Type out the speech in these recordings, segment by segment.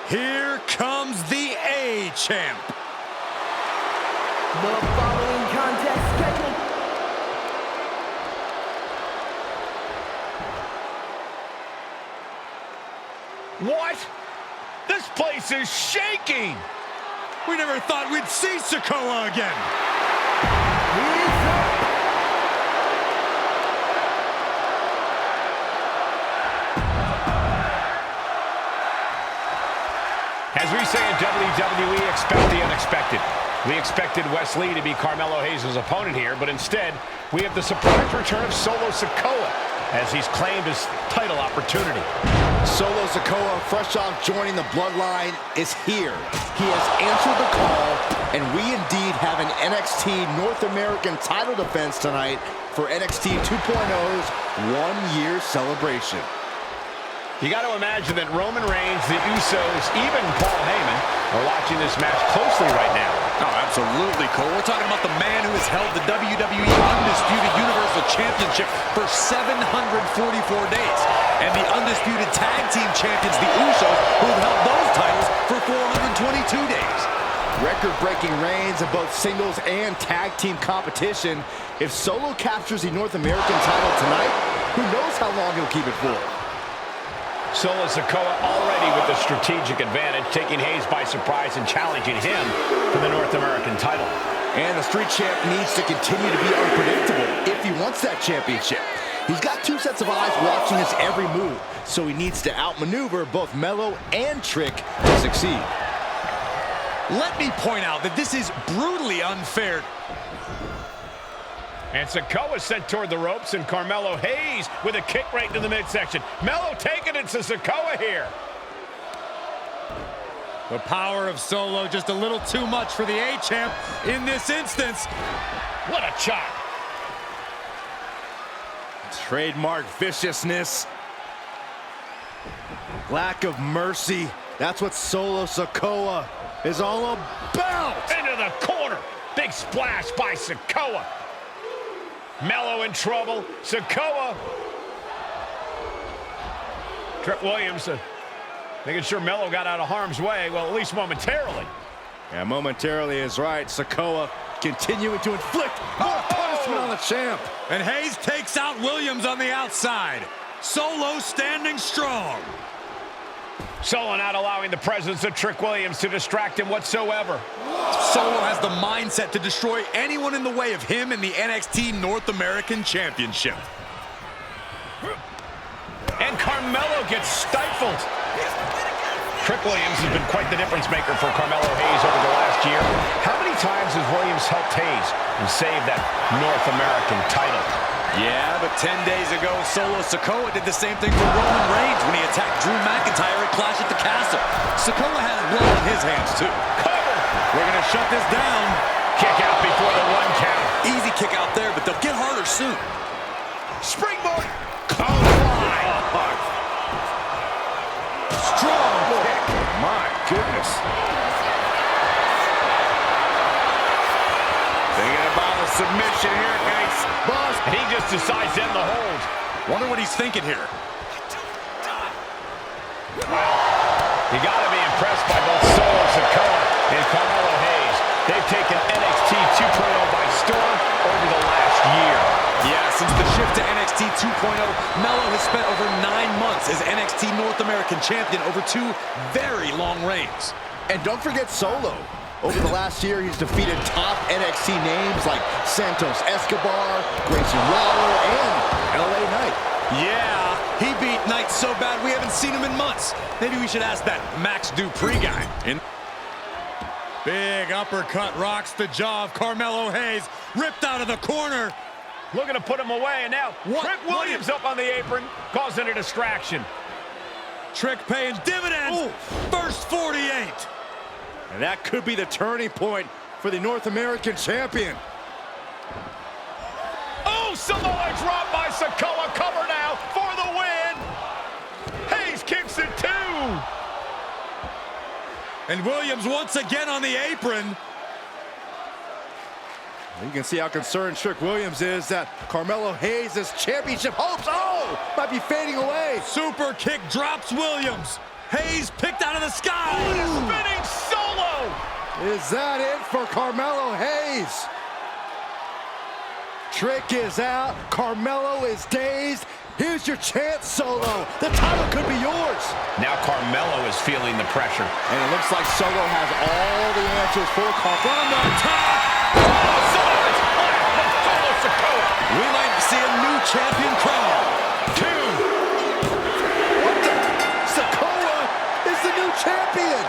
Here comes the A-Champ. The following contest scheduled. What? This place is shaking! We never thought we'd see Sikoa again. He's up. As we say in WWE, expect the unexpected. We expected Wes Lee to be Carmelo Hayes' opponent here, but instead, we have the surprise return of Solo Sikoa as he's claimed his title opportunity. Solo Sikoa, fresh off joining the Bloodline, is here. He has answered the call, and we indeed have an NXT North American title defense tonight for NXT 2.0's one-year celebration. You got to imagine that Roman Reigns, the Usos, even Paul Heyman are watching this match closely right now. Oh, absolutely, Cole. We're talking about the man who has held the WWE Undisputed Universal Championship for 744 days. And the Undisputed Tag Team Champions, the Usos, who have held those titles for 422 days. Record-breaking reigns in both singles and tag team competition. If Solo captures the North American title tonight, who knows how long he'll keep it for? Solo Sikoa already with the strategic advantage, taking Hayes by surprise and challenging him for the North American title. And the Street Champ needs to continue to be unpredictable if he wants that championship. He's got two sets of eyes watching his every move, so he needs to outmaneuver both Melo and Trick to succeed. Let me point out that this is brutally unfair. And Sikoa sent toward the ropes, and Carmelo Hayes with a kick right into the midsection. Melo taking it to Sikoa here. The power of Solo just a little too much for the A-Champ in this instance. What a chop. Trademark viciousness. Lack of mercy. That's what Solo Sikoa is all about. Into the corner. Big splash by Sikoa. Melo in trouble. Sikoa. Trick Williams making sure Melo got out of harm's way. Well, at least momentarily. Yeah, momentarily is right. Sikoa continuing to inflict more punishment on the champ. And Hayes takes out Williams on the outside. Solo standing strong. Solo not allowing the presence of Trick Williams to distract him whatsoever. Solo has the mindset to destroy anyone in the way of him in the NXT North American Championship. And Carmelo gets stifled. Trick Williams has been quite the difference maker for Carmelo Hayes over the last year. How many times has Williams helped Hayes and saved that North American title? Yeah, but 10 days ago, Solo Sikoa did the same thing for Roman Reigns when he attacked Drew McIntyre at Clash at the Castle. Sikoa has blood on his hands, too. Cover! We're going to shut this down. Kick out before the one count. Easy kick out there, but they'll get harder soon. Springboard! Strong kick. My goodness. Thinking about a submission here, guys. Boss. And he just decides to end the hold. Wonder what he's thinking here. You got to be impressed by both Solo Sikoa and Carmelo Hayes. They've taken NXT 2.0 by storm over the last year. Yeah, since the shift to NXT 2.0, Melo has spent over 9 months as NXT North American Champion over 2 very long reigns. And don't forget Solo. Over the last year, he's defeated top NXT names like Santos Escobar, Grayson Waller, and LA Knight. Yeah, he beat Knight so bad we haven't seen him in months. Maybe we should ask that Max Dupree guy. Big uppercut rocks the jaw of Carmelo Hayes, ripped out of the corner. Looking to put him away, and now Trick Williams up on the apron, causing a distraction. Trick paying dividends. Ooh. First 48. And that could be the turning point for the North American champion. Oh, Samoa drop by Sikoa. Cover now for the win. Hayes kicks it too. And Williams once again on the apron. You can see how concerned Trick Williams is that Carmelo Hayes' championship hopes, might be fading away. Super kick drops Williams. Hayes picked out of the sky. Oh, and a spinning solo. Is that it for Carmelo Hayes? Trick is out. Carmelo is dazed. Here's your chance, Solo. The title could be yours. Now Carmelo is feeling the pressure. And it looks like Solo has all the answers for Carmelo. From the top. Oh, Solo is flat from Solo Sikoa. We might see a new champion crowned. 2. What the? Sikoa is the new champion.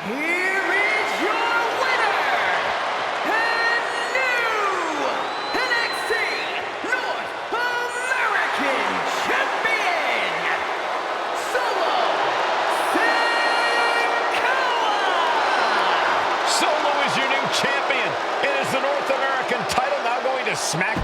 Here is your winner, and new NXT North American Champion, Solo Sikoa! Solo is your new champion. It is the North American title now going to Smack.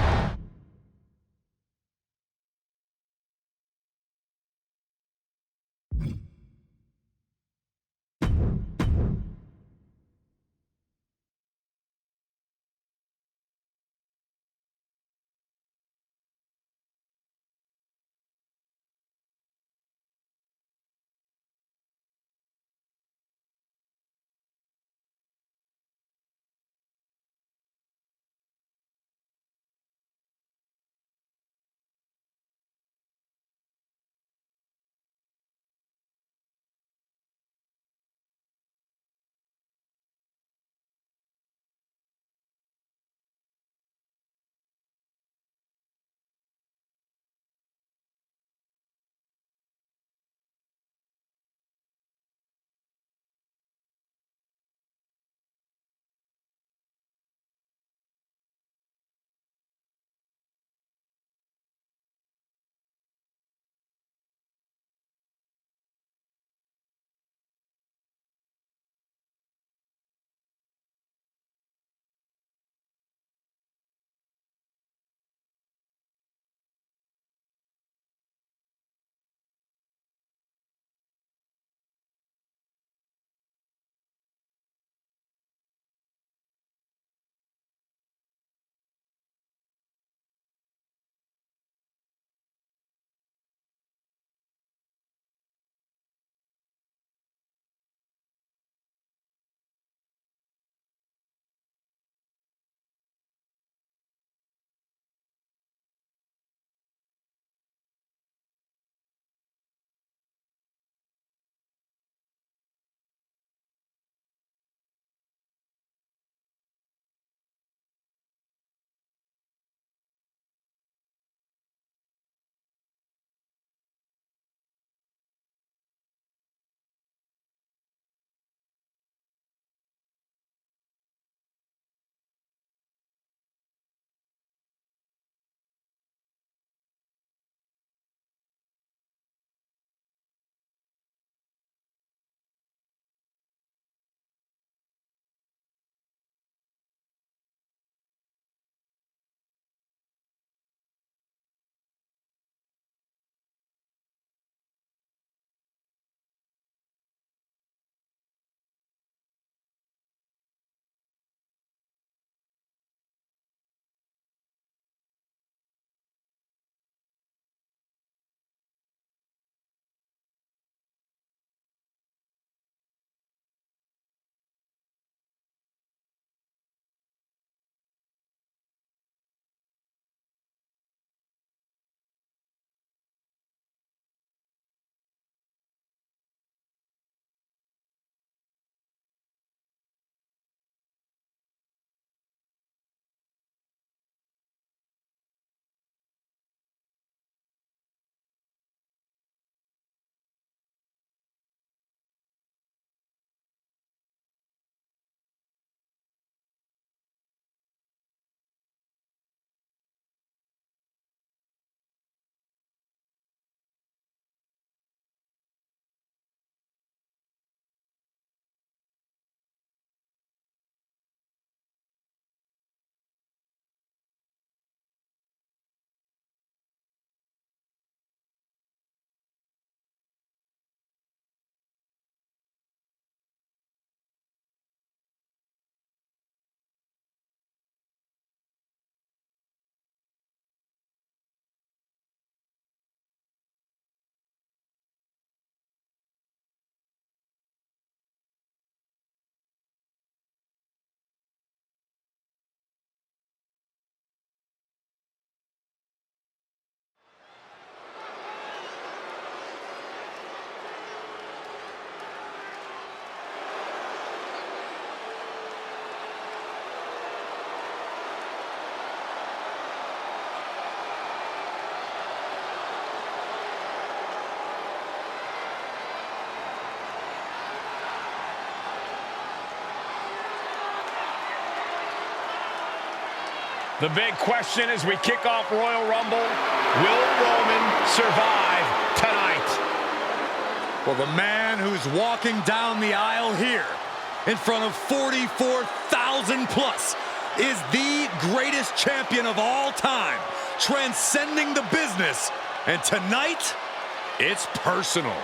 The big question as we kick off Royal Rumble, will Roman survive tonight? Well, the man who's walking down the aisle here in front of 44,000 plus is the greatest champion of all time, transcending the business. And tonight, it's personal.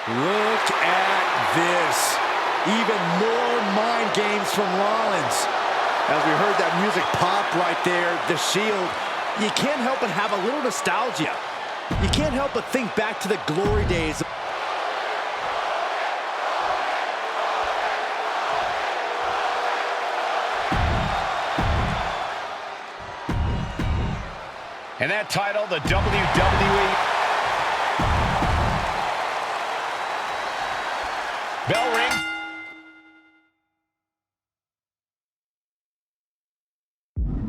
Look at this. Even more mind games from Rollins. As we heard that music pop right there, the Shield, you can't help but have a little nostalgia. You can't help but think back to the glory days. And that title, the WWE. Bell rings.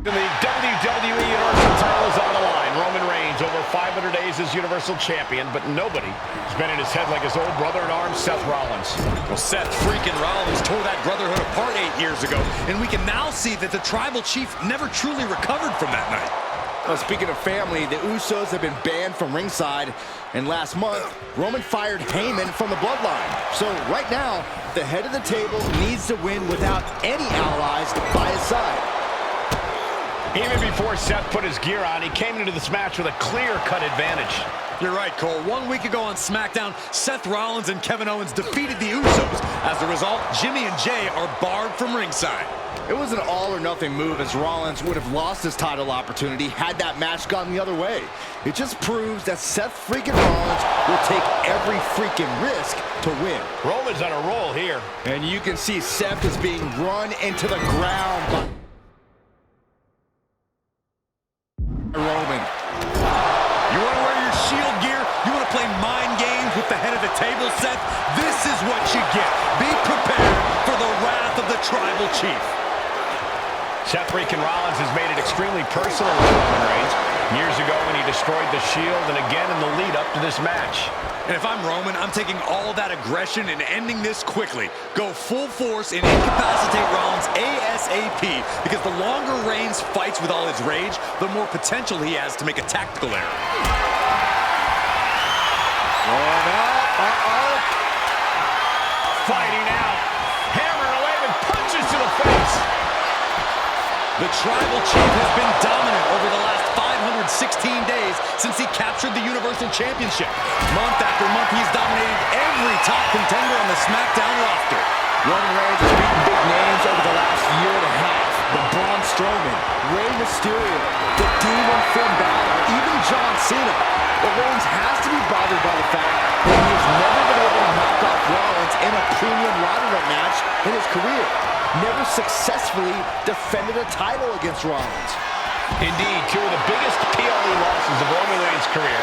The WWE Universal title is on the line. Roman Reigns over 500 days as Universal Champion, but nobody has been in his head like his old brother-in-arms, Seth Rollins. Well, Seth freaking Rollins tore that brotherhood apart 8 years ago, and we can now see that the Tribal Chief never truly recovered from that night. Well, speaking of family, the Usos have been banned from ringside, and last month, Roman fired Heyman from the Bloodline. So right now, the head of the table needs to win without any allies by his side. Even before Seth put his gear on, he came into this match with a clear-cut advantage. You're right, Cole. 1 week ago on SmackDown, Seth Rollins and Kevin Owens defeated the Usos. As a result, Jimmy and Jay are barred from ringside. It was an all-or-nothing move, as Rollins would have lost his title opportunity had that match gone the other way. It just proves that Seth freaking Rollins will take every freaking risk to win. Roman's on a roll here. And you can see Seth is being run into the ground by Roman. You want to wear your Shield gear? You want to play mind games with the head of the table, Seth? This is what you get. Be prepared for the wrath of the Tribal Chief. Seth freaking Rollins has made it extremely personal with Roman Reigns. Years ago when he destroyed the Shield, and again in the lead up to this match. And if I'm Roman, I'm taking all that aggression and ending this quickly. Go full force and incapacitate Rollins ASAP, because the longer Reigns fights with all his rage, the more potential he has to make a tactical error. Fighting out. Hammering away with punches to the face. The Tribal Chief has been dominant over the last 516 days since he captured the Universal Championship. Month after month, he's dominated every top contender on the SmackDown roster. Roman Reigns has beaten big names over the last year and a half. The Braun Strowman, Rey Mysterio, the Demon Finn Balor, even John Cena. But Reigns has to be bothered by the fact that he has never been able to knock off Rollins in a premium ladder match in his career. Never successfully defended a title against Rollins. Indeed, two of the biggest PLE losses of Roman Reigns' career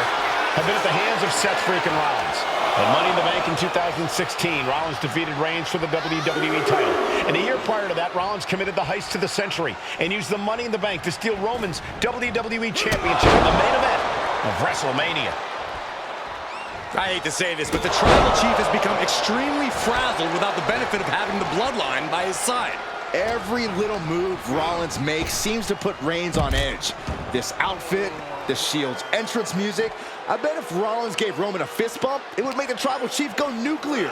have been at the hands of Seth freaking Rollins. At Money in the Bank in 2016, Rollins defeated Reigns for the WWE title. And a year prior to that, Rollins committed the heist to the century and used the Money in the Bank to steal Roman's WWE Championship in the main event of WrestleMania. I hate to say this, but the Tribal Chief has become extremely frazzled without the benefit of having the Bloodline by his side. Every little move Rollins makes seems to put Reigns on edge. This outfit, the Shield's entrance music. I bet if Rollins gave Roman a fist bump, it would make the Tribal Chief go nuclear.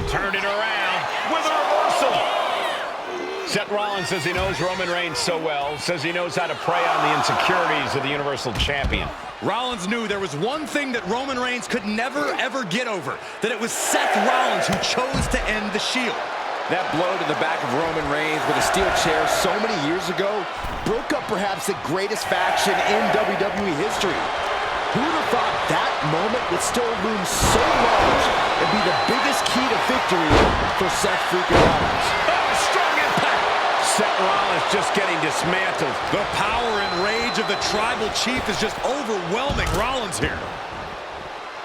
Turned it around with a reversal. Seth Rollins says he knows Roman Reigns so well, says he knows how to prey on the insecurities of the Universal Champion. Rollins knew there was one thing that Roman Reigns could never, ever get over, that it was Seth Rollins who chose to end the Shield. That blow to the back of Roman Reigns with a steel chair so many years ago broke up perhaps the greatest faction in WWE history. Who would have thought that moment would still loom so large and be the biggest key to victory for Seth freaking Rollins? Strong impact. Seth Rollins just getting dismantled. The power and rage of the Tribal Chief is just overwhelming Rollins here.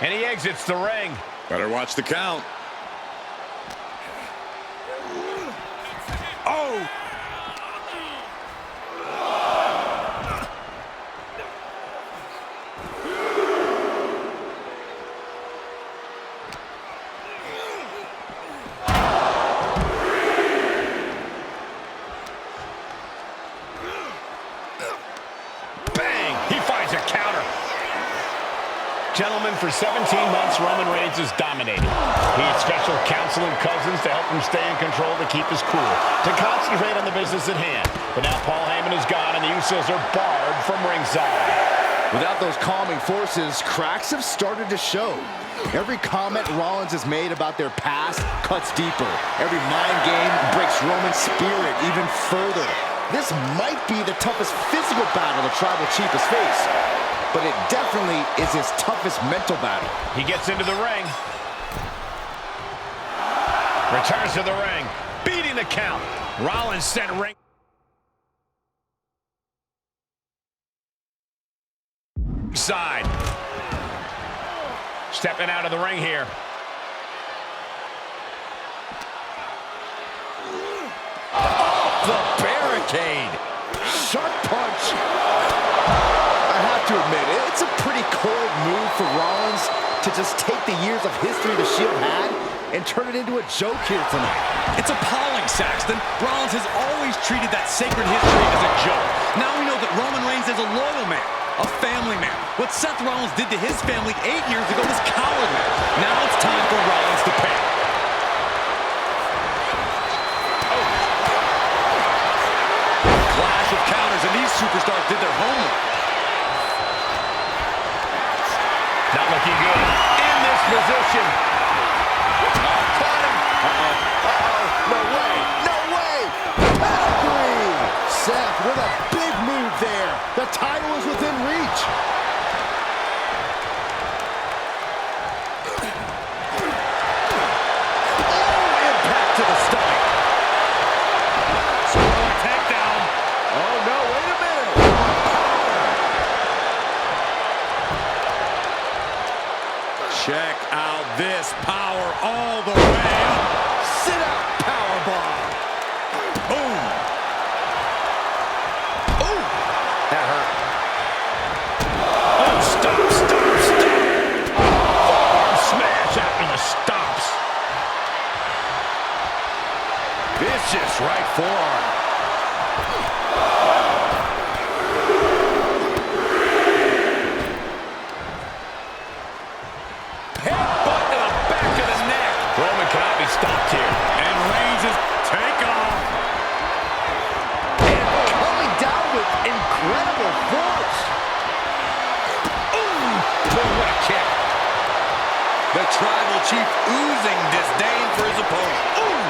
And he exits the ring. Better watch the count. Oh! Bang! He finds a counter. Gentlemen, for 17 months, Roman Reigns has dominated. He had special counsel and cousins to help him stay in control, to keep his cool, to concentrate on the business at hand. But now Paul Heyman is gone, and the Usos are barred from ringside. Without those calming forces, cracks have started to show. Every comment Rollins has made about their past cuts deeper. Every mind game breaks Roman's spirit even further. This might be the toughest physical battle the Tribal Chief has faced, but it definitely is his toughest mental battle. He gets into the ring. Returns to the ring. Beating the count. Rollins sent ring. Side. Stepping out of the ring here. Off the barricade. Sharp punch. I have to admit, it's a pretty cold move for Rollins to just take the years of history the Shield had and turn it into a joke here tonight. It's appalling, Saxton. Rollins has always treated that sacred history as a joke. Now we know that Roman Reigns is a loyal man, a family man. What Seth Rollins did to his family 8 years ago was cowardly. Now it's time for Rollins to pay. Clash of counters, and these superstars did their homework. Not looking good. In this position. No way! No way! Pedigree! Seth with a big move there. The title is within reach. Oh, impact to the stomach. Strong takedown. Oh, no, wait a minute. Check out this power all the way up. Sit out powerbomb. Boom. Ooh, that hurt. Oh, stop. Forearm smash after the stops. Vicious right forearm. Headbutt to the back of the neck. Roman cannot be stopped here. And Reigns is take off. And coming down with incredible force. Ooh, boom, what a kick. The Tribal Chief oozing disdain for his opponent. Ooh.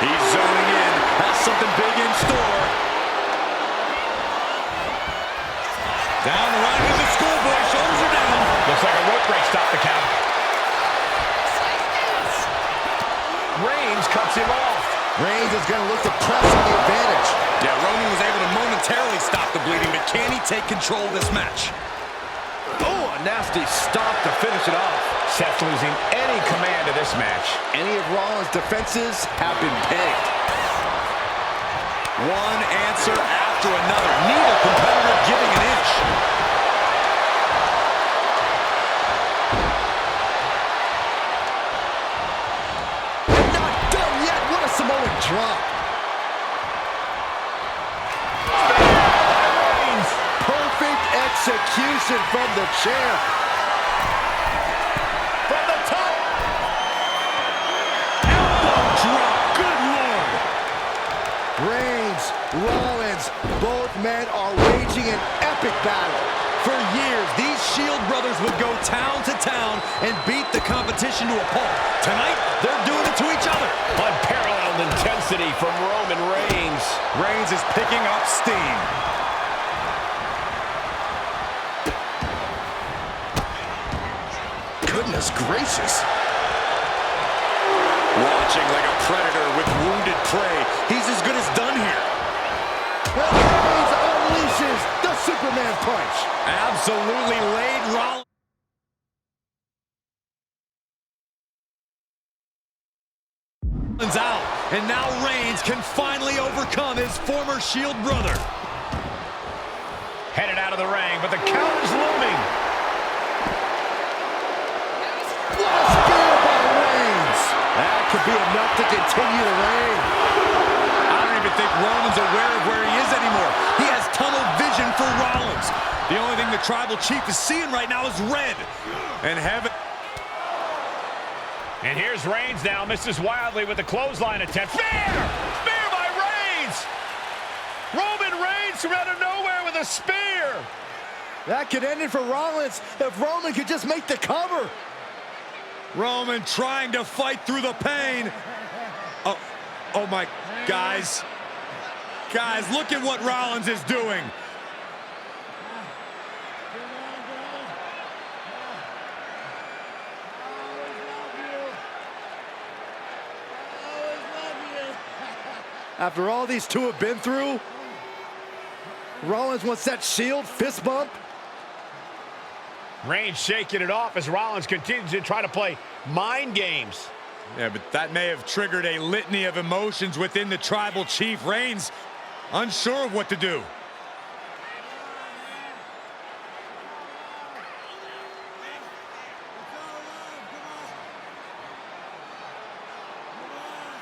He's zoning in, has something big in store. Down the line with the schoolboy, shoulders are down. Looks like a rope break stopped the count. Reigns cuts him off. Reigns is going to look to press on the advantage. Yeah, Roman was able to momentarily stop the bleeding, but can he take control of this match? Oh, a nasty stop to finish it off. Seth losing any command of this match. Any of Rollins' defenses have been pegged. One answer after another. Neither competitor giving an inch. Not done yet. What a Samoan drop. Perfect execution from the chair. From the top. Elbow drop. Good Lord. Reigns, Rollins, both men are waging an epic battle. For years, these Shield brothers would go town to town and beat the competition to a pulp. Tonight, they're doing it to each other. Unparalleled intensity from Roman Reigns. Reigns is picking up steam. Goodness gracious. Watching like a predator with wounded prey. He's as good as done here. Reigns unleashes the Superman punch. Absolutely laid Rollins out. And now Reigns can finally overcome his former Shield brother. Headed out of the ring, but the count is looming. What a spear by Reigns. That could be enough to continue the reign. I don't even think Roman's aware of where he is anymore. He has tunnel vision for Rollins. The only thing the Tribal Chief is seeing right now is red. And heaven. And here's Reigns now, misses wildly with the clothesline attempt. Spear! Spear by Reigns! Roman Reigns from out of nowhere with a spear! That could end it for Rollins if Roman could just make the cover. Roman trying to fight through the pain. Oh my, guys. Guys, look at what Rollins is doing. After all these two have been through, Rollins wants that Shield fist bump. Reigns shaking it off as Rollins continues to try to play mind games. Yeah, but that may have triggered a litany of emotions within the Tribal Chief. Reigns unsure of what to do.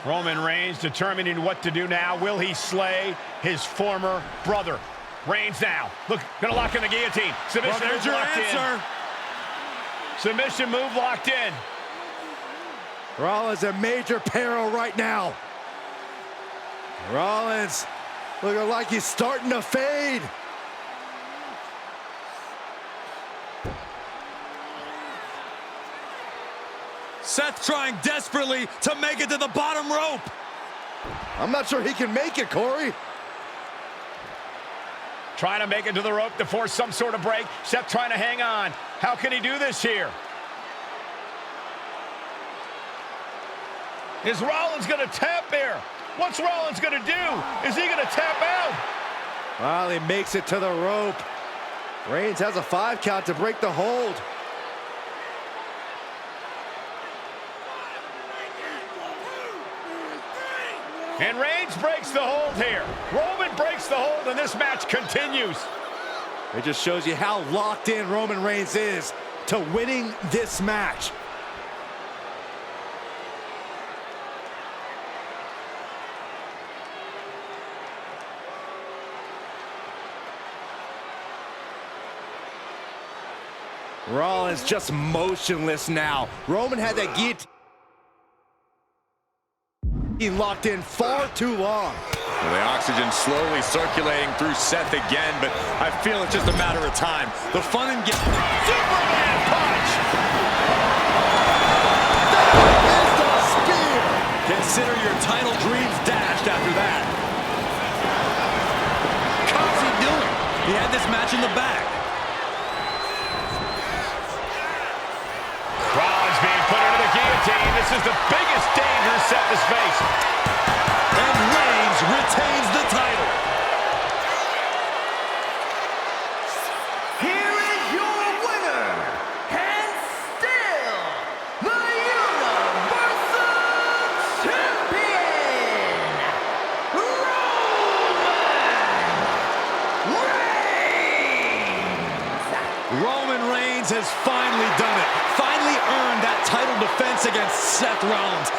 Roman Reigns determining what to do now. Will he slay his former brother? Reigns now. Look, gonna lock in the guillotine. Submission Well, there's move your locked answer. in. Submission move locked in. Rollins in major peril right now. Rollins looking like he's starting to fade. Seth trying desperately to make it to the bottom rope. I'm not sure he can make it, Corey. Trying to make it to the rope to force some sort of break. Seth trying to hang on. How can he do this here? Is Rollins going to tap here? What's Rollins going to do? Is he going to tap out? Well, he makes it to the rope. Reigns has a 5 count to break the hold. And Reigns breaks the hold here. Roman breaks the hold, and this match continues. It just shows you how locked in Roman Reigns is to winning this match. Rollins just motionless now. Roman had that guillotine locked in far too long. Well, the oxygen slowly circulating through Seth again, but I feel it's just a matter of time. The fun and get Superman punch! That is the spear! Consider your title dreams dashed after that. How's he doing? He had this match in the bag. Rollins being put into the guillotine. This is the biggest danger Seth has faced. And Reigns retains the title. Here is your winner, and still the Universal Champion, Roman Reigns has finally done it. Finally earned that title defense against Seth Rollins.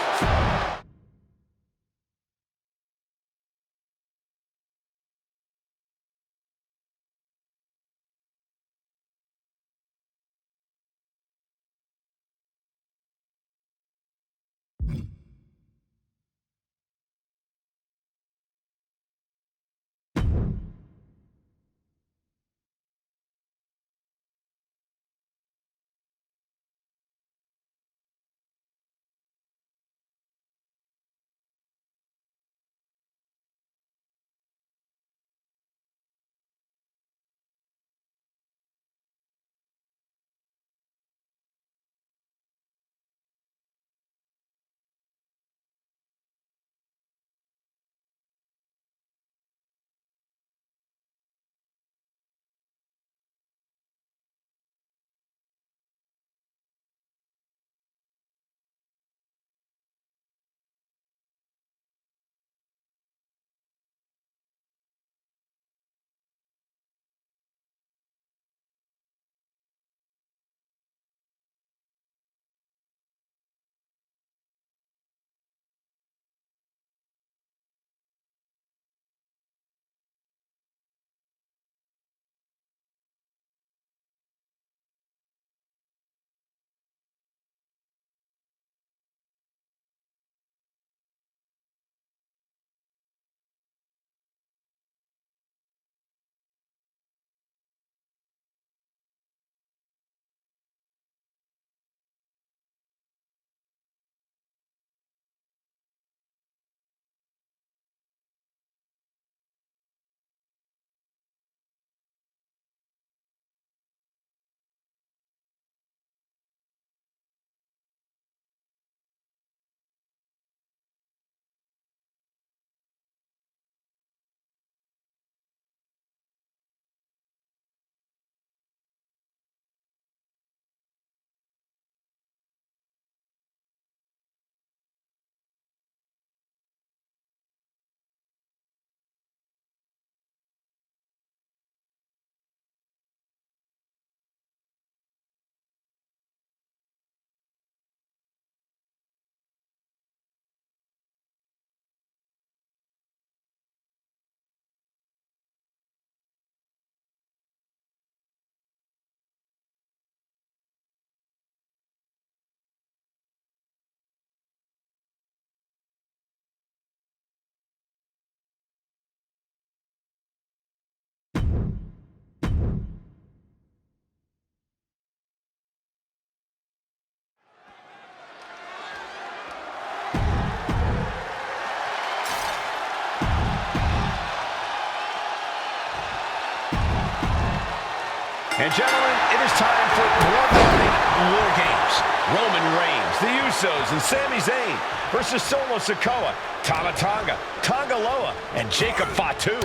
And gentlemen, it is time for Bloodline War Games. Roman Reigns, the Usos, and Sami Zayn versus Solo Sikoa, Tama Tonga, Tonga Loa, and Jacob Fatu.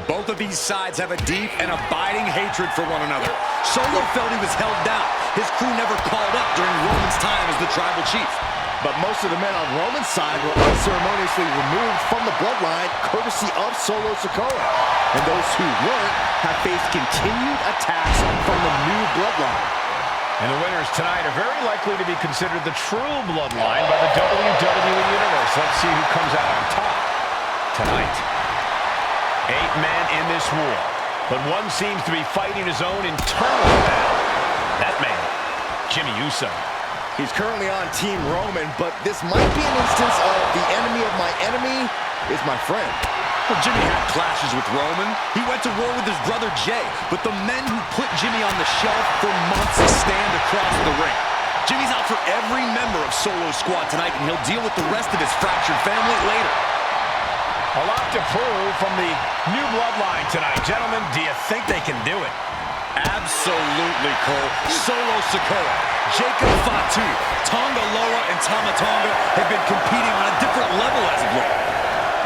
Both of these sides have a deep and abiding hatred for one another. Solo felt he was held down. His crew never called up during Roman's time as the tribal chief. But most of the men on Roman's side were unceremoniously removed from the Bloodline, courtesy of Solo Sikoa. And those who weren't have faced continued attacks from the new Bloodline. And the winners tonight are very likely to be considered the true Bloodline by the WWE Universe. Let's see who comes out on top tonight. 8 men in this war, but one seems to be fighting his own internal battle. That man, Jimmy Uso. He's currently on Team Roman, but this might be an instance of the enemy of my enemy is my friend. Well, Jimmy had clashes with Roman. He went to war with his brother Jay, but the men who put Jimmy on the shelf for months stand across the ring. Jimmy's out for every member of Solo's squad tonight, and he'll deal with the rest of his fractured family later. A lot to prove from the new Bloodline tonight. Gentlemen, do you think they can do it? Absolutely, Cole. Solo Sikoa, Jacob Fatu, Tonga Loa, and Tama Tonga have been competing on a different level as of late.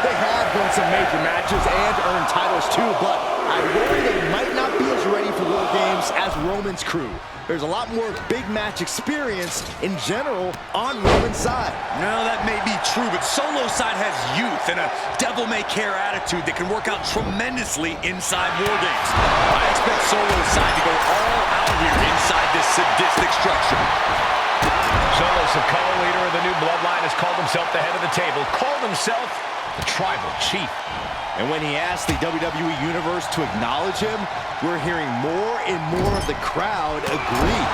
They have won some major matches and earned titles too, but I worry they might not be as ready for War Games as Roman's crew. There's a lot more big match experience in general on Roman's side. No, that may be true, but Solo's side has youth and a devil-may-care attitude that can work out tremendously inside War Games. I expect Solo's side to go all out here inside this sadistic structure. Solo Sikoa, leader of the new Bloodline, has called himself the head of the table, called himself the tribal chief. And when he asked the WWE Universe to acknowledge him, we're hearing more and more of the crowd agree.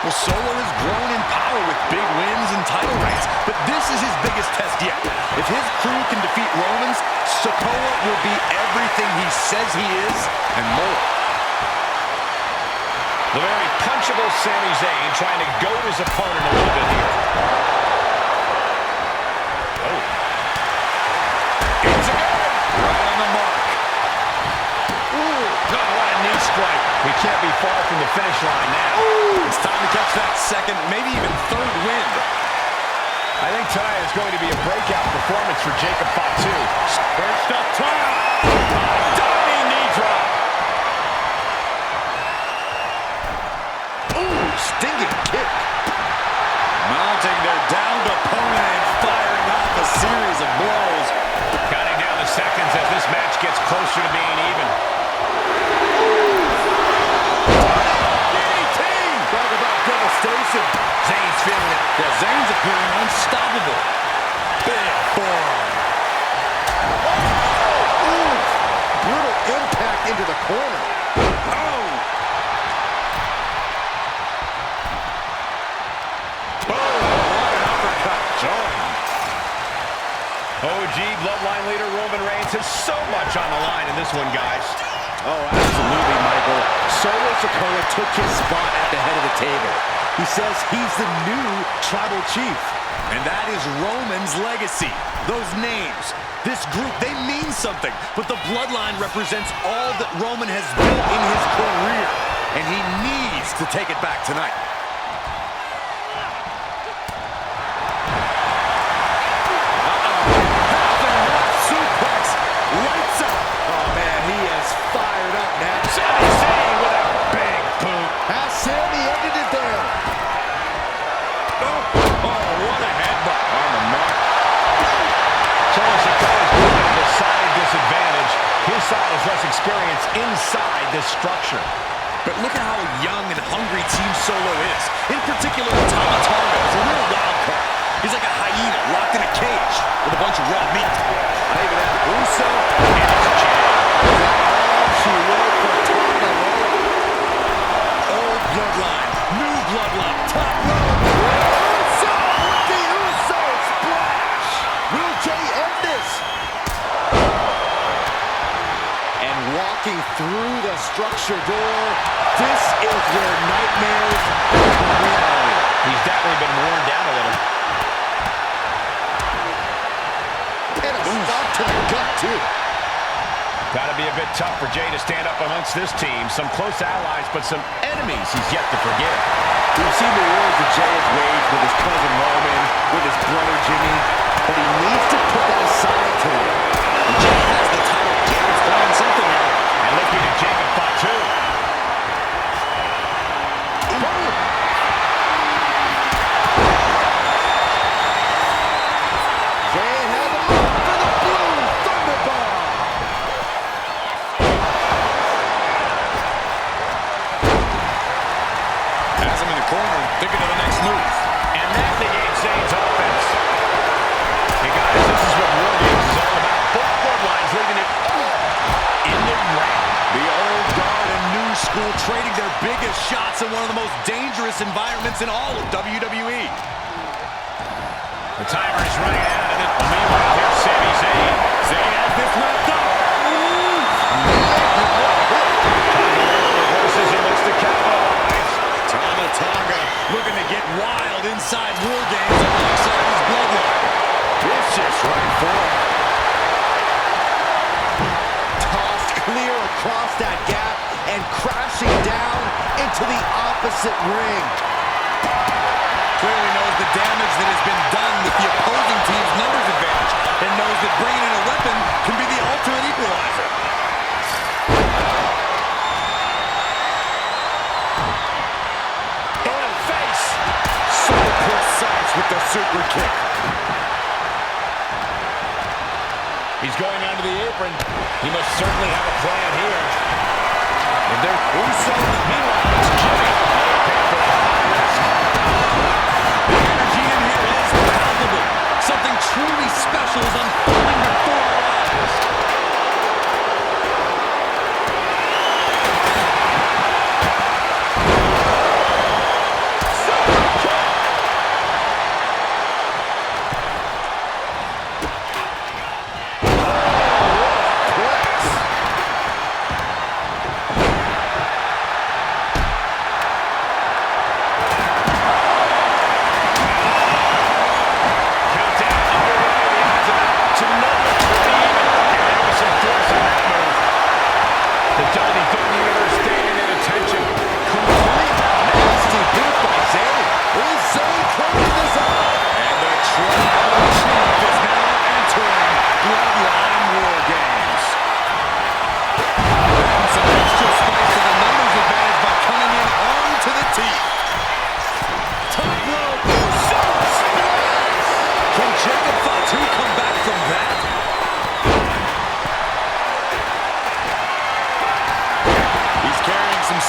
Well, Solo has grown in power with big wins and title reigns, but this is his biggest test yet. If his crew can defeat Roman's, Sikoa will be everything he says he is and more. The very punchable Sami Zayn trying to goad his opponent a little bit here. Oh. It's a good. Right on the mark. Ooh, God, what a knee strike. We can't be far from the finish line now. Ooh, it's time to catch that second, maybe even third win. I think tonight is going to be a breakout performance for Jacob Fatu. First up top. Diving knee drop. Ooh, stinging kick. Mounting their downed opponent and firing off a series of blows. Counting down the seconds as this match gets closer to being even. DDT! Talk about devastation. Zayn's feeling it. Yeah, Zayn's appearing unstoppable. Big forearm. Ooh, brutal impact into the corner. Oh! Boom! What an uppercut. Jordan. OG Bloodline leader Roman Reigns has so much on the line in this one, guys. Oh, absolutely, Michael. Solo Sikoa took his spot at the head of the table. He says he's the new tribal chief. And that is Roman's legacy. Those names, this group, they mean something. But the Bloodline represents all that Roman has built in his career. And he needs to take it back tonight. Experience inside this structure. But look at how young and hungry Team Solo is. In particular, Tama Tonga is a real wild card. He's like a hyena locked in a cage with a bunch of raw meat. I even have Uso and his jab. She went for Tonga. Old bloodline, new bloodline, top rope. Uso with the Uso splash. Will Jay end this? Walking through the structure door, this is where nightmares become reality. He's definitely been worn down a little. And a stop to the gut, too. Got to be a bit tough for Jay to stand up amongst this team. Some close allies, but some enemies he's yet to forgive. We've seen the wars that Jay has waged with his cousin Roman, with his brother Jimmy, but he needs to put that aside today. And Jay has the title. Jacob's finding something here. And looking at Jacob Fatu. Jay has him up for the blue thunderbomb. Has him in the corner, thinking of the next move. And that negates Zayn's offense. Hey guys, this is what War Games is all about. Both bloodlines leaving it in the ring. The old guard and new school trading their biggest shots in one of the most dangerous environments in all of WWE. The timer is running out, and meanwhile, here's Sami Zayn. Zayn has this wrapped up. Reverses and looks to capitalize. Tama Tonga looking to get wild inside War Games alongside his bloodline. Vicious right forward. Tossed clear across that gap and crashing down into the opposite ring. Clearly knows the damage that has been done with the opposing team's numbers advantage and knows that bringing in a weapon can be the ultimate equalizer. In the face. So precise with the super kick. He's going onto the apron. He must certainly have a plan here. And there's Uso. Meanwhile, it's Jimmy. Looking for a high risk. The energy in here is palpable. Something truly special is unfolding before our eyes.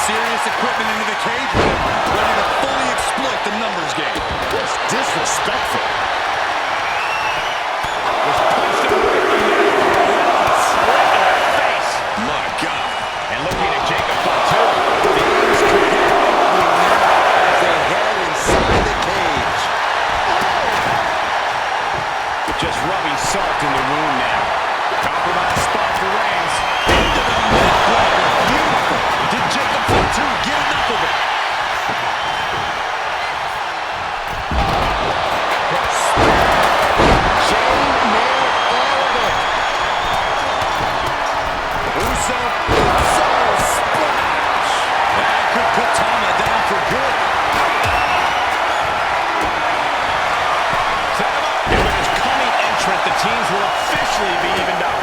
Serious equipment into the cage, ready to fully exploit the numbers game. It's disrespectful. My God. And looking at Jacob Fatu. Things could get ugly now as they head inside the cage. Just rubbing salt in the wound now. Compromised spot for Reigns. Into the neckbreaker. Beautiful. Did Jacob Fatu get enough of it? Chainmail all of it. Uso splash. That could put Tama down for good. And with his coming entrant, the teams will officially be evened up.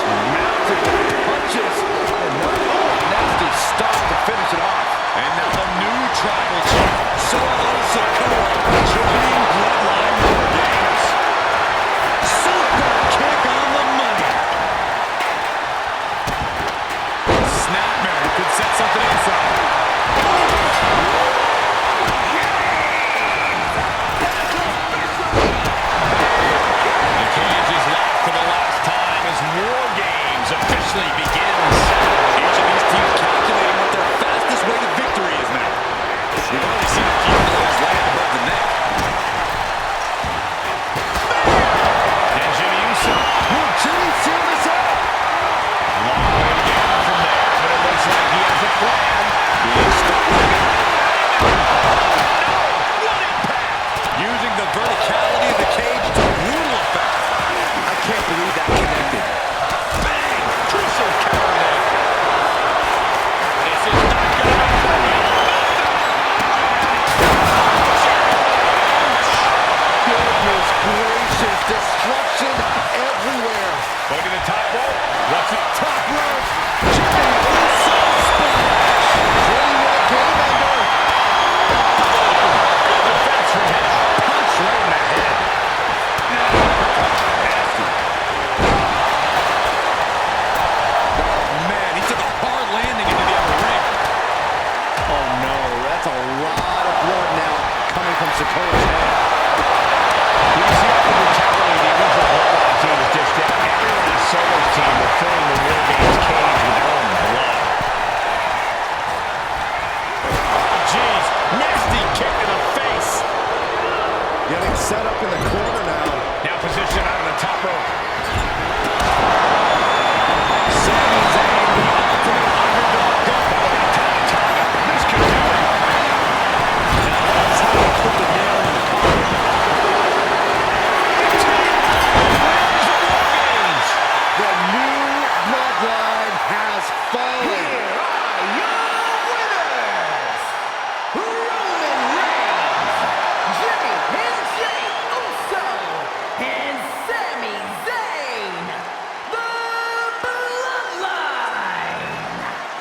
Mounted punches. Nasty stop to finish it off. And now the new tribal chief, Solo Sikoa, joining Bloodline War Games. Super kick on the money. Snapmare could set something else up. Sikoa's head. You can see how the brutality the original Bloodline team is dished out. Everyone on Solo's team will fill the War Games cage with their own blood. Oh, jeez. Nasty kick in the face. Getting set up in the corner now. Now positioned out of the top rope. Sami Zayn, the ultimate underdog. This could do it. Now that's how you put the nail in the coffin. The new Bloodline has fallen. Here are your winners, Roman Reigns, Jimmy and Jey Uso, and Sami Zayn, the Bloodline.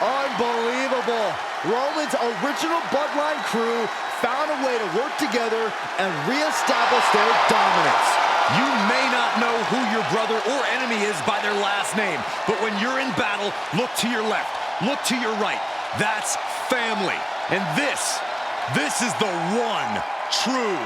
Unbelievable. Roman's original Bloodline crew found a way to work together and reestablish their dominance. You may not know who your brother or enemy is by their last name, but when you're in battle, look to your left, look to your right. That's family. And this is the one true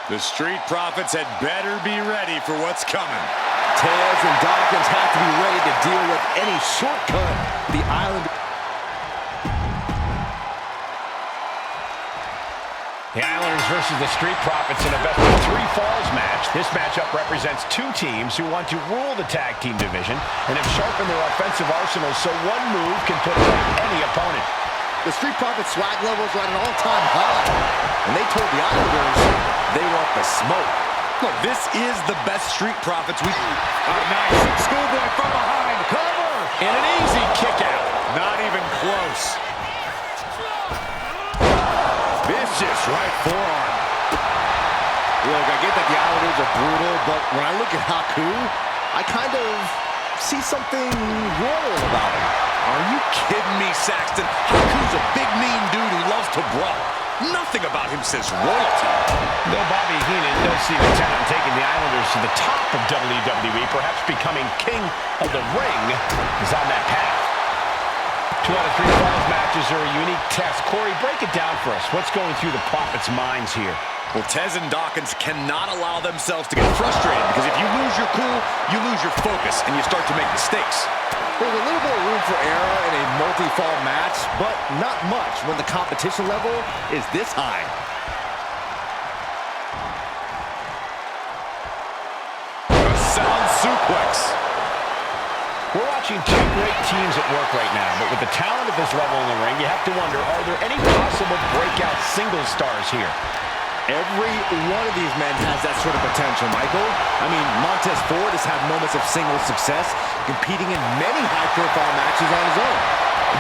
The Street Profits had better be ready for what's coming. Taz and Dawkins have to be ready to deal with any shortcut the Island. The Islanders versus the Street Profits in a best-of-3 falls match. This matchup represents two teams who want to rule the tag team division and have sharpened their offensive arsenals so one move can put away any opponent. The Street Profits swag levels are at an all-time high, and they told the Islanders they want the smoke. Look, this is the best Street Profits we've... nice. Schoolboy from behind. Cover! And an easy kick out. Not even close. Vicious right forearm. Look, I get that the Islanders are brutal, but when I look at Haku, I kind of see something royal about him. Are you kidding me, Saxton? Haku's a big, mean dude who loves to brawl. Nothing about him says royalty. Though Bobby Heenan does see the talent taking the Islanders to the top of WWE, perhaps becoming king of the ring is on that path. 2 out of 3 falls matches are a unique test. Corey, break it down for us. What's going through the Profits' minds here? Well, Tez and Dawkins cannot allow themselves to get frustrated because if you lose your cool, you lose your focus and you start to make mistakes. There's a little more room for error in a multi-fall match, but not much when the competition level is this high. A sound suplex. We're watching two great teams at work right now, but with the talent at this level in the ring, you have to wonder, are there any possible breakout single stars here? Every one of these men has that sort of potential, Michael. I mean, Montez Ford has had moments of single success, competing in many high-profile matches on his own.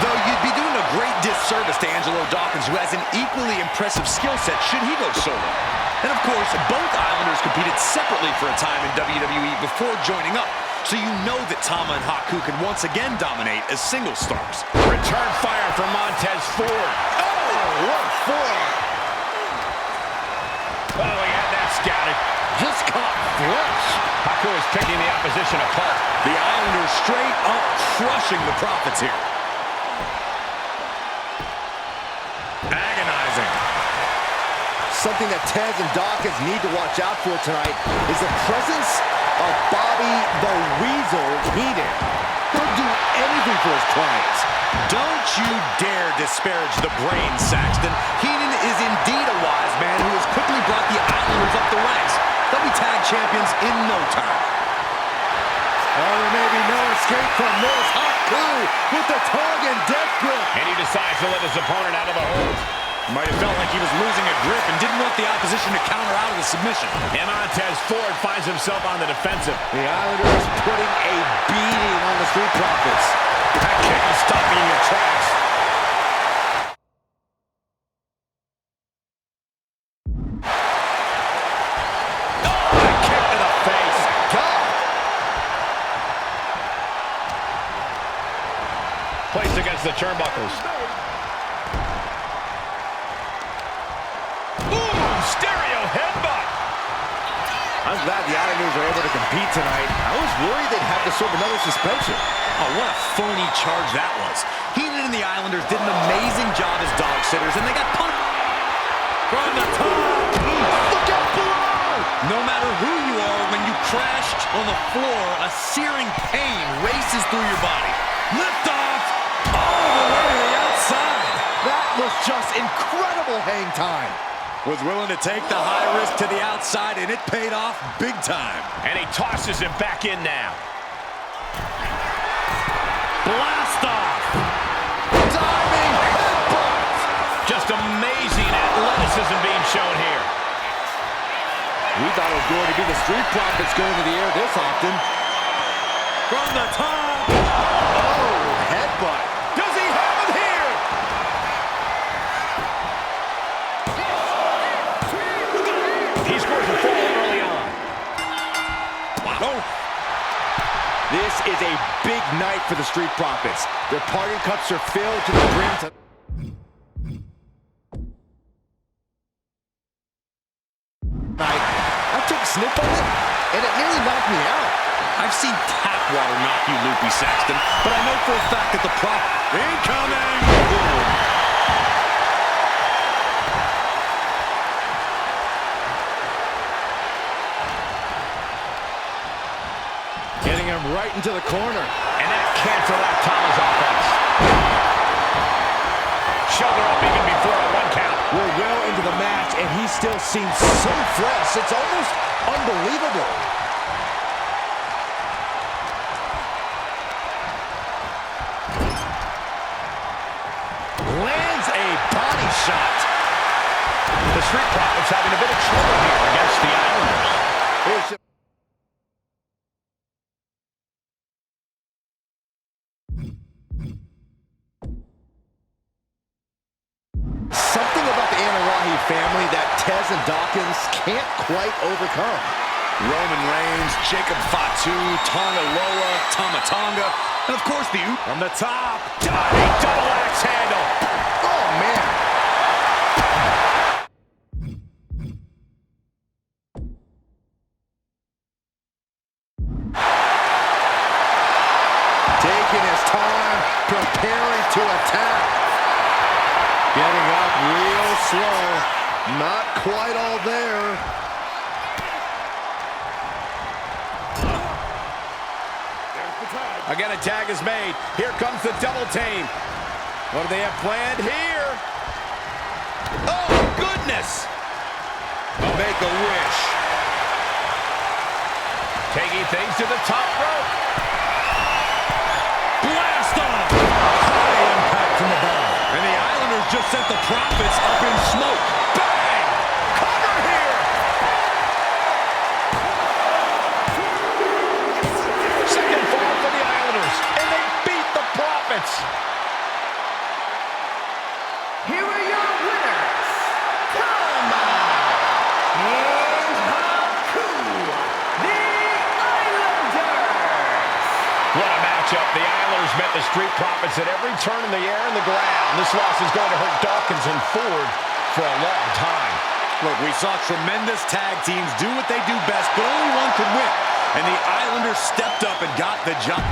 Though you'd be doing a great disservice to Angelo Dawkins, who has an equally impressive skill set should he go solo. And of course, both Islanders competed separately for a time in WWE before joining up. So you know that Tama and Haku can once again dominate as single stars. Return fire from Montez Ford. Oh, what a forearm! Oh, he had that scouted. Just caught flush. Haku is picking the opposition apart. The Islanders straight up crushing the Profits here. Agonizing. Something that Tez and Dawkins need to watch out for tonight is the presence of Bobby the Weasel Heenan. He'll do anything for his clients. Don't you dare disparage the brain, Saxton. Heenan is indeed a wise man who has quickly brought the Islanders up the ranks. They'll be tag champions in no time. Oh, there may be no escape from this. Haku with the tongue and death grip. And he decides to let his opponent out of the hold. Might have felt like he was losing a grip and didn't want the opposition to counter out of the submission. And Montez Ford finds himself on the defensive. The Islanders putting a beating on the Street Profits. That kick will stop you in your tracks. Oh, that kick to the face. God. Placed against the turnbuckles. Stereo headbutt. I'm glad the Islanders are able to compete tonight. I was worried they'd have to serve another suspension. Oh, what a phony charge that was. Heenan and the Islanders did an amazing job as dog sitters, and they got pumped from the top. Look out below! No matter who you are, when you crashed on the floor, a searing pain races through your body. Lift off all the way to the outside. That was just incredible hang time. Was willing to take the high risk to the outside, and it paid off big time. And he tosses him back in now. Blast off. Diving headbutt. Just amazing athleticism being shown here. We thought it was going to be the Street Profits going to the air this often. From the top. Oh, headbutt. Does he have it here? He scores a fall early on. Oh. This is a big night for the Street Profits. Their parting cups are filled to the brim. I took a sniff of it, and it nearly knocked me out. I've seen tap water knock you loopy, Saxton, but I know for a fact that the prop... Incoming! Boom. right into the corner. And that canceled out Tama's offense. Shoulder up even before a 1 count. We're well into the match, and he still seems so fresh. It's almost unbelievable. Lands a body shot. The Street Profits having a bit of trouble here against the Islanders. Something about the Anarahi family that Tez and Dawkins can't quite overcome. Roman Reigns, Jacob Fatu, Tonga Loa, Tama Tonga, and of course the from the top. Diving double axe handle. Oh, man. Taking his time, preparing to attack. Getting up real slow. Not quite all there. Again, a tag is made. Here comes the double team. What do they have planned here? Oh, goodness! Make a wish. Taking things to the top rope. Blast off! High impact from above. And the Islanders just sent the Profits up in smoke. Bang! Cover here! Second fall for the Islanders, and they beat the Profits. Here are your winners, Tama and Haku, the Islanders. What a matchup. The Islanders met the Street Profits at every turn in the air and the ground. This loss is going to hurt Dawkins and Ford for a long time. Look, we saw tremendous tag teams do what they do best, but only one could win. And the Islanders stepped up and got the job.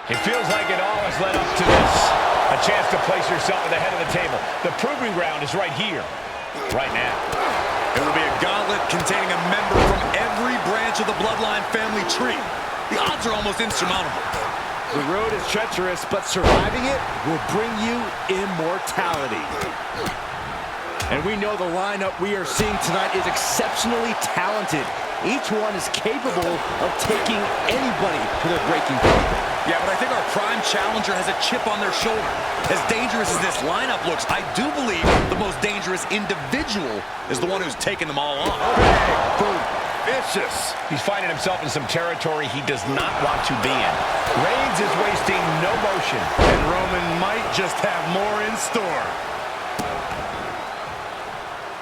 It feels like it all has led up to this. A chance to place yourself at the head of the table. The proving ground is right here, right now. It will be a gauntlet containing a member from every branch of the Bloodline family tree. The odds are almost insurmountable. The road is treacherous, but surviving it will bring you immortality. And we know the lineup we are seeing tonight is exceptionally talented. Each one is capable of taking anybody to their breaking point. Yeah, but I think our prime challenger has a chip on their shoulder. As dangerous as this lineup looks, I do believe the most dangerous individual is the one who's taking them all on. Big, boom, vicious. He's finding himself in some territory he does not want to be in. Reigns is wasting no motion. And Roman might just have more in store.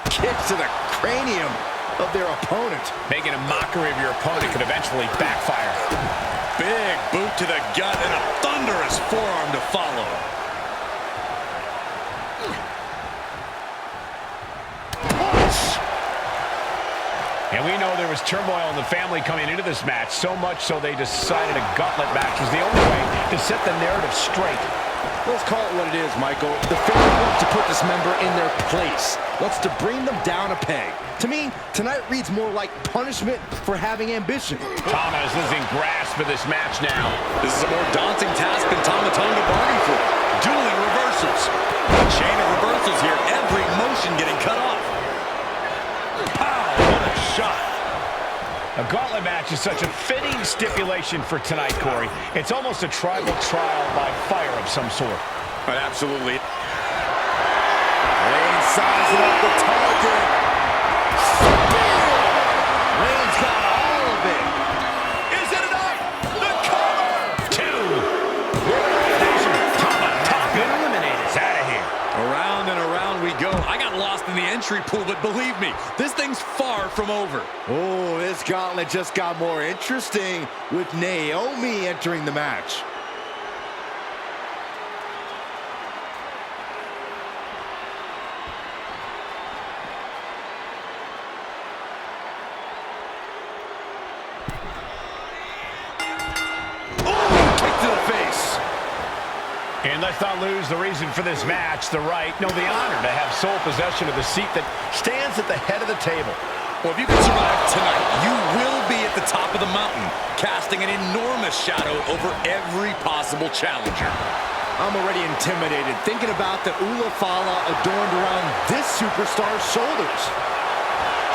Kicks to the cranium of their opponent. Making a mockery of your opponent could eventually backfire. Big boot to the gut and a thunderous forearm to follow. Punch! And we know there was turmoil in the family coming into this match, so much so they decided a gauntlet match was the only way to set the narrative straight. Let's call it what it is, Michael. The family wants to put this member in their place. Wants to bring them down a peg. To me, tonight reads more like punishment for having ambition. Tama is losing grasp of this match now. This is a more daunting task than Tama Tonga bargained for. Dueling reversals. A chain of reversals here. Every motion getting cut off. Pow! What a shot. A gauntlet match is such a fitting stipulation for tonight, Corey. It's almost a tribal trial by fire of some sort. But absolutely. Reigns sizing up the target. Reigns got all of it. Is it enough? The cover! Two. Tama Tonga eliminated. It's out of here. Around and around we go. I got lost in the entry pool, but believe me, this thing's far from over. Oh, this gauntlet just got more interesting with Naomi entering the match. And let's not lose the reason for this match, the right, no, the honor to have sole possession of the seat that stands at the head of the table. Well, if you can survive tonight, you will be at the top of the mountain, casting an enormous shadow over every possible challenger. I'm already intimidated thinking about the Ulafala adorned around this superstar's shoulders.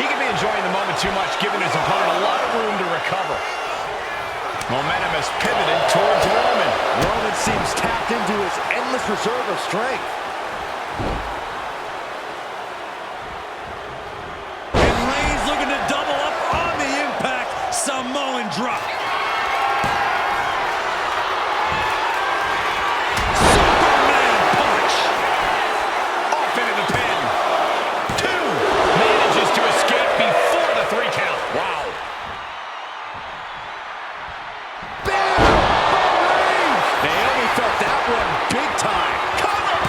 He could be enjoying the moment too much, giving his opponent a lot of room to recover. Momentum has pivoted towards Roman. Roman seems tapped into his endless reserve of strength. And Reigns looking to double up on the impact. Samoan drop. Superman punch. Off into the pin. Two. Manages to escape before the 3 count. Wow. Felt that one big time. Cover!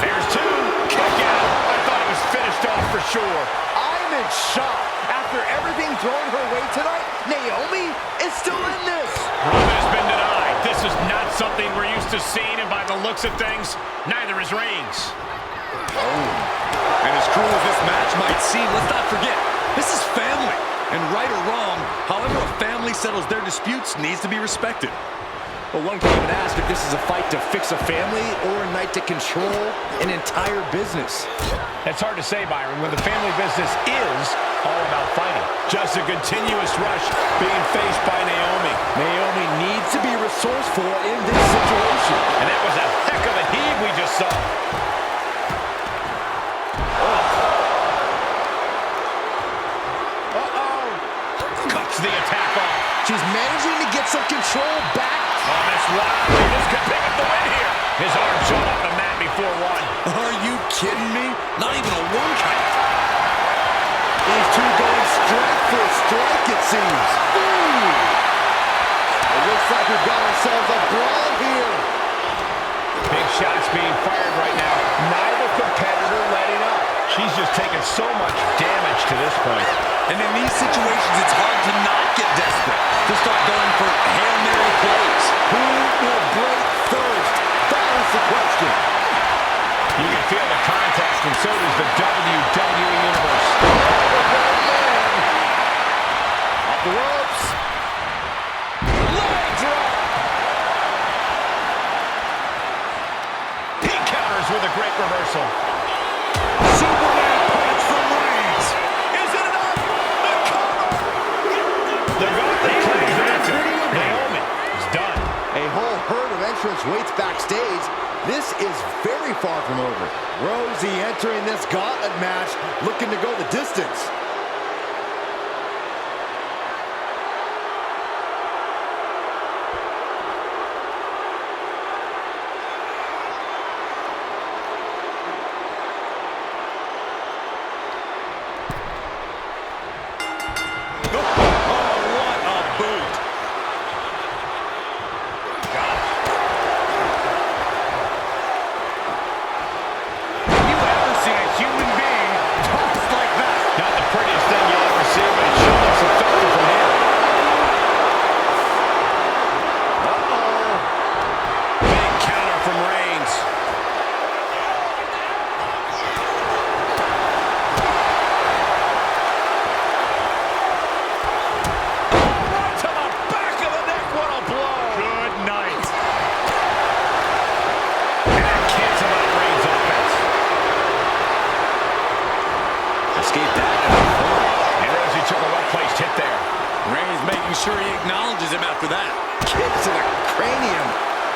There's 2. Kick out. I thought it was finished off for sure. I'm in shock. After everything thrown her way tonight, Naomi is still in this. Roman has been denied. This is not something we're used to seeing, and by the looks of things, neither is Reigns. And as cruel as this match might seem, let's not forget, this is family. And right or wrong, however a family settles their disputes needs to be respected. Well, one can even ask if this is a fight to fix a family or a night to control an entire business. It's hard to say, Byron, when the family business is all about fighting. Just a continuous rush being faced by Naomi. Naomi needs to be resourceful in this situation. And that was a heck of a heave we just saw. Cuts the attack off. She's managing to get some control back. Oh, that's wild. This could pick up the win here. His arm showed up the mat before one. Are you kidding me? Not even a one count. These two going strike for a strike, it seems. Ooh. It looks like we've got ourselves a brawl here. Big shots being fired right now. Neither competitor letting up. She's just taken so much damage to this point. And in these situations, it's hard to not get desperate, to start going for Hail Mary plays. Who will break first? That is the question. You can feel the contest, and so does the WWE Universe. Off the ropes. Leg drop. He counters with a great reversal. Superman punch from Reigns. Is it enough? The cover. The Gauntlet claims the answer. Naomi is done. A whole herd of entrants waits backstage. This is very far from over. Rosie entering this gauntlet match, looking to go the distance. Sure he acknowledges him after that. Kick to the cranium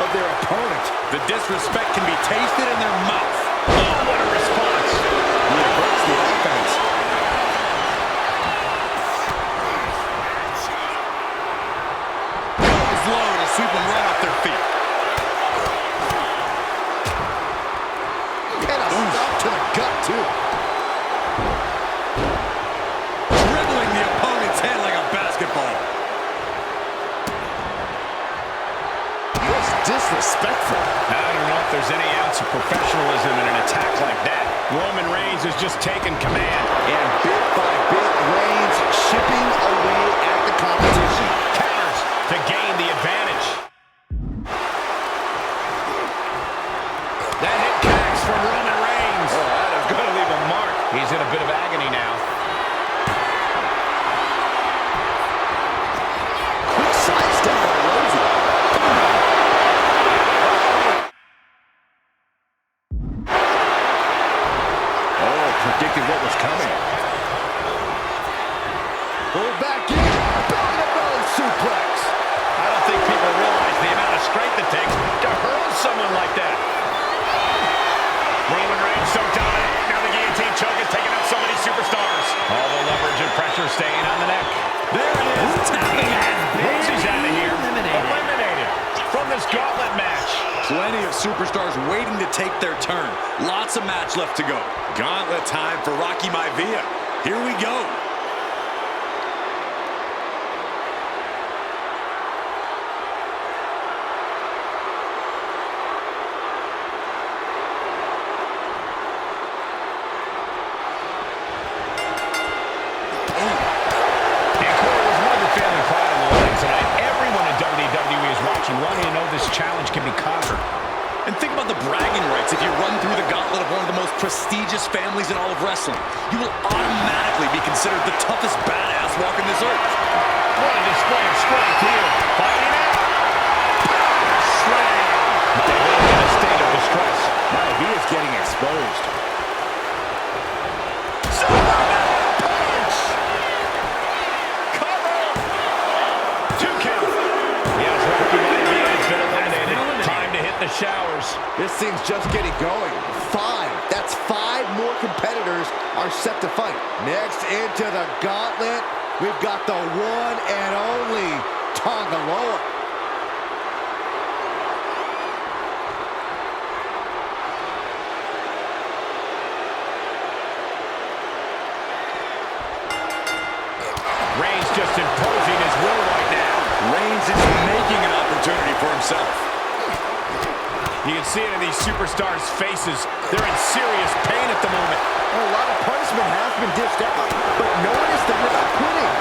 of their opponent. The disrespect can be tasted in their mouth. Oh, what a response. He reverts the offense. Goes low to sweep them right off their feet. And a stop to the gut, too. Dribbling the opponent's head like a basketball. Disrespectful. I don't know if there's any ounce of professionalism in an attack like that. Roman Reigns has just taken command. And bit by bit, Reigns chipping away at the competition. Counters to gain the advantage. That hit connects from Roman Reigns. Oh, that is going to leave a mark. He's in a bit of agony now. Quick sidestep by Rosie. Predicted what was coming. Pull back in. Belly suplex. I don't think people realize the amount of strength it takes to hurl someone like that. Roman Reigns so dominant. Now the guillotine choke is taking out so many superstars. All the leverage and pressure staying on the neck. There it is. Tapping in. Rosie's out of here. Eliminated from this gauntlet match. Plenty of superstars waiting to take their turn. Lots of match left to go. Gauntlet time for Rocky Maivia. Here we go. Wanting to know this challenge can be conquered. And think about the bragging rights. If you run through the gauntlet of one of the most prestigious families in all of wrestling, you will automatically be considered the toughest badass walking this earth. What a display of strength here. Fighting out. Slam. Maivia in a state of distress. Maivia is getting exposed. Punch. Cover. 2 count. Yes, Rocky Maivia has been eliminated. Time to hit the showers. This thing's just getting going. 5. That's 5 more competitors are set to fight. Next into the gauntlet, we've got the one and only Tonga Loa. himself. You can see it in these superstars' faces. They're in serious pain at the moment. A lot of punishment has been dished out, but no one is thinking about quitting.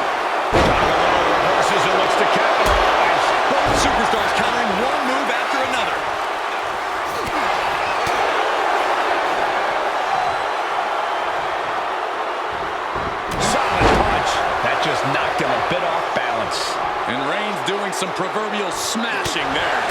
Reverses and looks to capitalize. Both superstars countering one move after another. Solid punch. That just knocked him a bit off balance. And Reigns doing some proverbial smashing there.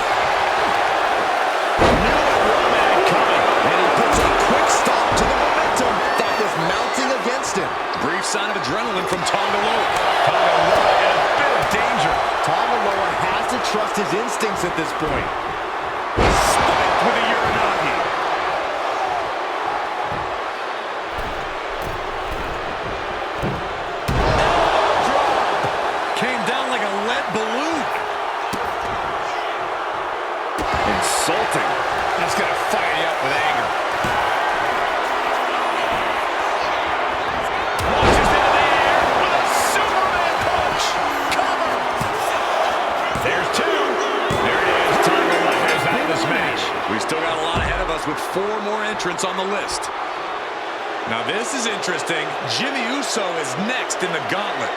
And he puts a quick stop to the momentum that was mounting against him. Brief sign of adrenaline from Tonga Loa. Tonga Loa in a bit of danger. Tonga Loa has to trust his instincts at this point. Spiked with a Uranagi. Came down like a lead balloon. Insulting. That's going to fire you up with anger. Launches into the air with a Superman punch. Cover. There's two. There it is. Tonga Loa is out of this match. We still got a lot ahead of us with 4 more entrants on the list. Now this is interesting. Jimmy Uso is next in the gauntlet.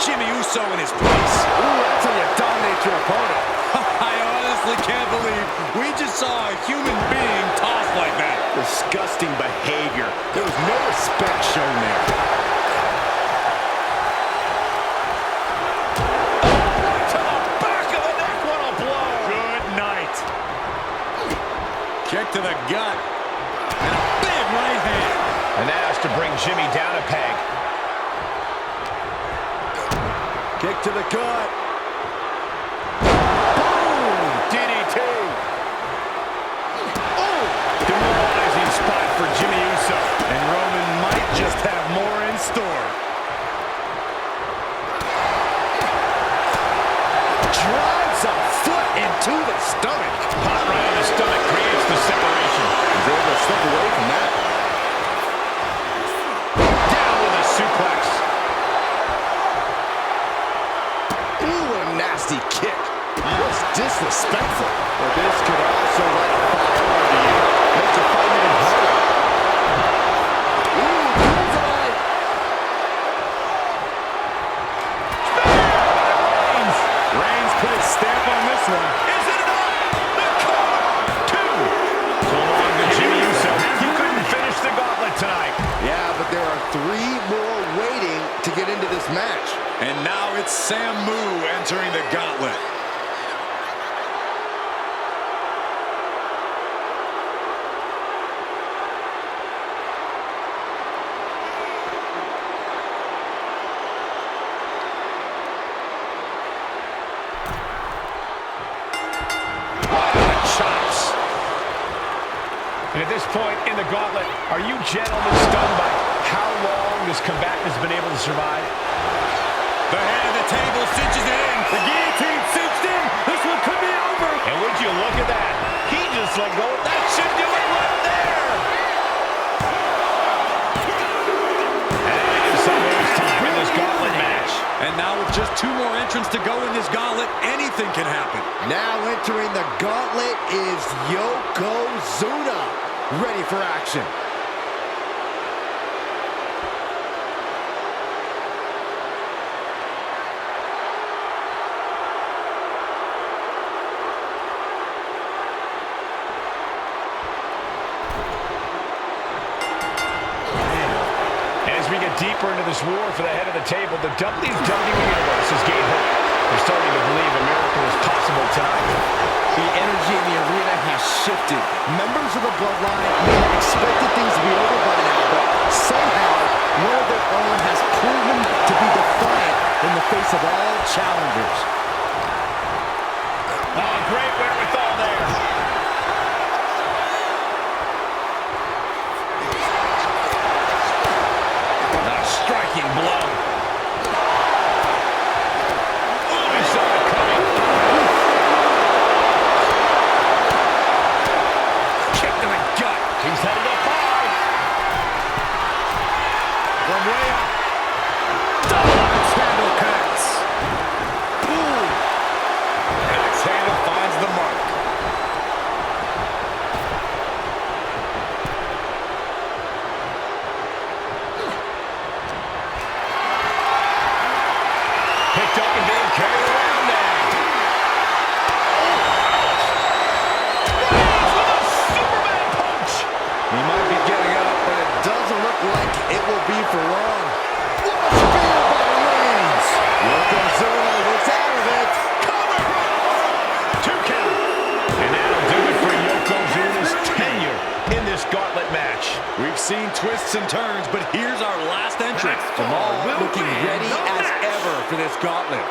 Jimmy Uso in his place. Ooh, that's how you dominate your opponent. I honestly can't believe we just saw a human being tossed like that. Disgusting behavior. There was no respect shown there. To the back of the neck, what a blow. Good night. Kick to the gut. And a big right hand. And that has to bring Jimmy down a peg. Kick to the gut. Boom! DDT. Oh! Demoralizing spot for Jimmy Uso. And Roman might just have more in store. Drives a foot into the stomach. Hot right in the stomach creates the separation. He's able to slip away from that. Down with a suplex. Nasty kick. That's disrespectful. But this could also light a fire under you. Makes the fight even harder. Ooh, bullseye. Reigns put his stamp on this one. Is it enough? The cover. 2. So long to Jimmy Uso. He couldn't finish the gauntlet tonight. Yeah, but there are 3 more waiting to get into this match. And now it's Samu entering the gauntlet. Chops. And at this point in the gauntlet, are you gentlemen stunned by how long this combatant has been able to survive? The head of the table cinches it in. The guillotine cinched in. This one could be over. And would you look at that? He just let go. That should do it right there. And Samu's time in this gauntlet match. And now with just 2 more entrants to go in this gauntlet, anything can happen. Now entering the gauntlet is Yokozuna. Ready for action. Deeper into this war for the head of the table, the WWE Universe is getting hurt. They're starting to believe a miracle is possible tonight. The energy in the arena has shifted. Members of the Bloodline may have expected things to be over by now, but somehow one of their own has proven to be defiant in the face of all challengers. Oh, great wherewithal there. twists and turns, but here's our last entrant. Jamal looking ready as ever for this gauntlet.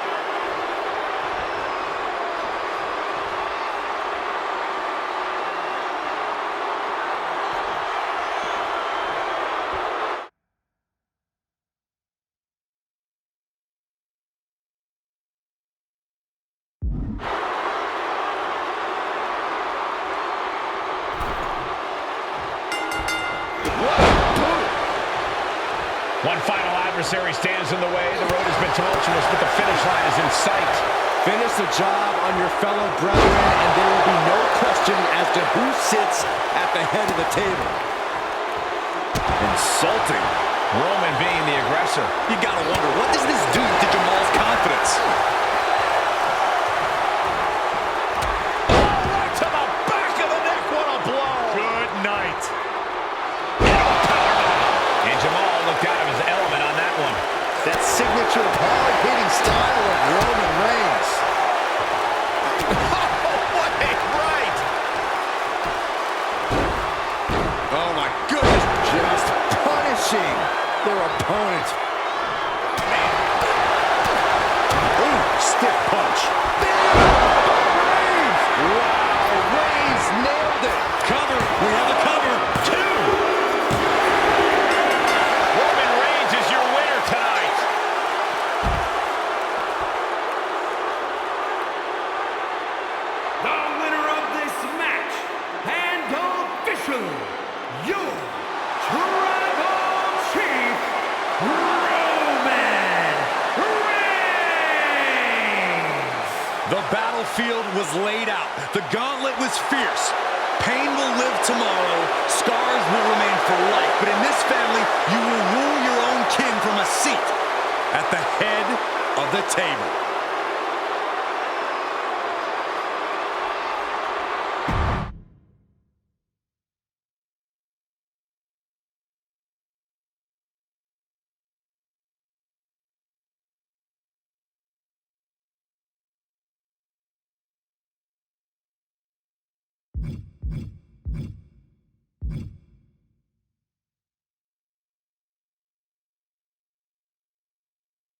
One final adversary stands in the way. The road has been tumultuous, but the finish line is in sight. Finish the job on your fellow brethren, and there will be no question as to who sits at the head of the table. Insulting. Roman being the aggressor. You gotta wonder, what does this do to Jamal's confidence? Oh, right to the back of the neck. What a blow. Good night. And Jamal looked out of his element on that one. That signature hard-hitting style of Roman Reigns. What a right! Oh my goodness! Just punishing their opponent. Ooh, stiff punch. Reigns! Wow, Reigns nailed it. Cover. We have a cover. Two. Roman Reigns is your winner tonight. The winner of this match, and officially, your Tribal Chief, Roman Reigns! The battlefield was laid out. The gauntlet was fierce. Pain will live tomorrow. Scars will remain for life. But in this family, you will rule your own kin from a seat at the head of the table.